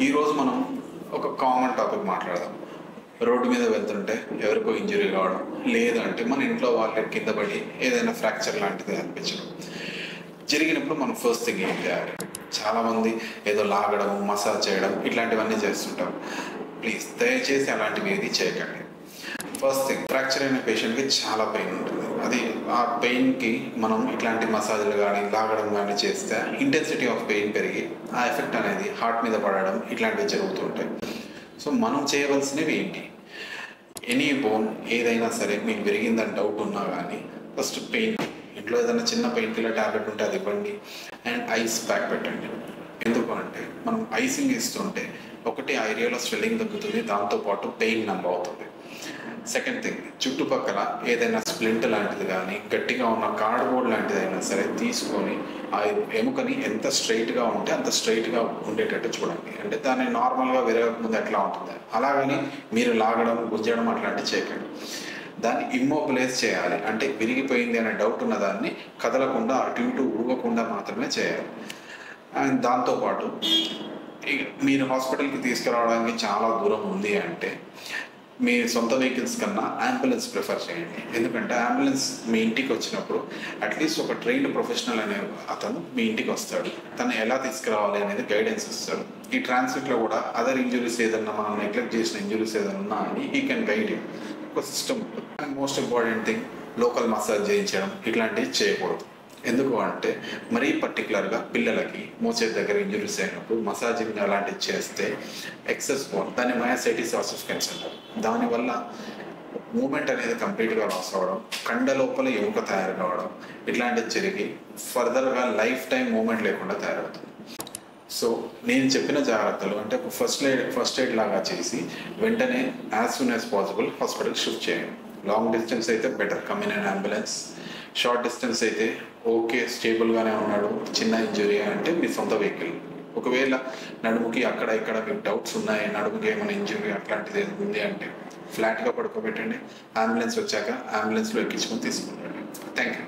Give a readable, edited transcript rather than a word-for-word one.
ఈరోజు మనం ఒక కామన్ టాపిక్ మాట్లాడదాం. రోడ్డు మీద వెళ్తుంటే ఎవరికో ఇంజరీ కావడం, లేదంటే మన ఇంట్లో వాళ్ళ కింద పడి ఏదైనా ఫ్రాక్చర్ లాంటిది అనిపించడం జరిగినప్పుడు మనం ఫస్ట్ థింగ్ ఏం చేయాలి? చాలామంది ఏదో లాగడం, మసాజ్ చేయడం ఇట్లాంటివన్నీ చేస్తుంటారు. ప్లీజ్ దయచేసి అలాంటివి ఏది చేయకండి. ఫస్ట్ థింగ్, ఫ్రాక్చర్ అయిన పేషెంట్కి చాలా పెయిన్ ఉంటుంది. అది ఆ పెయిన్కి మనం ఇట్లాంటి మసాజ్లు కానీ లాగడం కానీ చేస్తే ఇంటెన్సిటీ ఆఫ్ పెయిన్ పెరిగి ఆ ఎఫెక్ట్ అనేది హార్ట్ మీద పడడం ఇట్లాంటివి జరుగుతుంటాయి. సో మనం చేయవలసినవి ఏంటి? ఎనీ బోన్ ఏదైనా సరే మీకు విరిగిందని డౌట్ ఉన్నా కానీ ఫస్ట్ పెయిన్, ఇంట్లో ఏదైనా చిన్న పెయిన్ కిల్లర్ ట్యాబ్లెట్ ఉంటే అది ఇవ్వండి. అండ్ ఐస్ ప్యాక్ పెట్టండి. ఎందుకు అంటే మనం ఐసింగ్ ఇస్తుంటే ఒకటి ఆ ఏరియాలో స్వెల్లింగ్ తగ్గుతుంది, దాంతోపాటు పెయిన్ నమ్మ అవుతుంది. సెకండ్ థింగ్, చుట్టుపక్కల ఏదైనా స్ప్లింట్ లాంటిది కానీ గట్టిగా ఉన్న కార్డ్బోర్డ్ లాంటిది అయినా సరే తీసుకొని ఆ ఎముకని ఎంత స్ట్రైట్గా ఉంటే అంత స్ట్రైట్గా ఉండేటట్టు చూడండి. అంటే దాన్ని నార్మల్గా విరగకముందు ఎట్లా ఉంటుంది అలాగని మీరు లాగడం, గుంజడం అట్లాంటివి చేయకండి. దాన్ని ఇమ్మొబిలైజ్ చేయాలి. అంటే విరిగిపోయింది అనే డౌట్ ఉన్న దాన్ని కదలకుండా అటు ఇటు ఊగకుండా మాత్రమే చేయాలి. అండ్ దాంతోపాటు మీరు హాస్పిటల్కి తీసుకురావడానికి చాలా దూరం ఉంది అంటే మీ సొంత వెహికల్స్ కన్నా అంబులెన్స్ ప్రిఫర్ చేయండి. ఎందుకంటే అంబులెన్స్ మీ ఇంటికి వచ్చినప్పుడు అట్లీస్ట్ ఒక ట్రైన్డ్ ప్రొఫెషనల్ అనే అతను మీ ఇంటికి వస్తాడు. తను ఎలా తీసుకురావాలి అనేది గైడెన్స్ ఇస్తాడు. ఈ ట్రాన్సిట్లో కూడా అదర్ ఇంజురీస్ ఏదన్నా మనం నెగ్లెక్ట్ చేసిన ఇంజురీస్ ఏదైనా ఉన్నా అని ఈ కెన్ గైడ్ యూ. ఒక system. And most important thing, local massage చేయించడం ఇట్లాంటివి చేయకూడదు. ఎందుకు అంటే మరీ పర్టికులర్గా పిల్లలకి మోచేతి దగ్గర ఇంజురీస్ అయినప్పుడు మసాజింగ్ అలాంటివి చేస్తే ఎక్సెస్ బోన్, దాన్ని మయోసైటిస్ ఆసిఫికెన్స్ అంటారు. దానివల్ల మూమెంట్ అనేది కంప్లీట్గా లాస్ అవ్వడం, కండ లోపల ఎముక తయారు కావడం ఇట్లాంటివి జరిగి ఫర్దర్గా లైఫ్ టైం మూమెంట్ లేకుండా తయారవుతుంది. సో నేను చెప్పిన జాగ్రత్తలు అంటే ఫస్ట్ ఎయిడ్ లాగా చేసి వెంటనే as soon as possible hospital shift చేయండి. లాంగ్ డిస్టెన్స్ అయితే better come in and ambulance. Short distance అయితే ఓకే స్టేబుల్గానే ఉన్నాడు, చిన్న ఇంజురీ అంటే మీ సొంత వెహికల్. ఒకవేళ నడుముకి అక్కడ ఇక్కడ మీకు డౌట్స్ ఉన్నాయి, నడుముకి ఏమైనా ఇంజురీ అట్లాంటిది ఉంది అంటే ఫ్లాట్గా పడుకోబెట్టండి. అంబులెన్స్ వచ్చాక అంబులెన్స్లో ఎక్కించుకొని తీసుకుంటాండి. Thank you.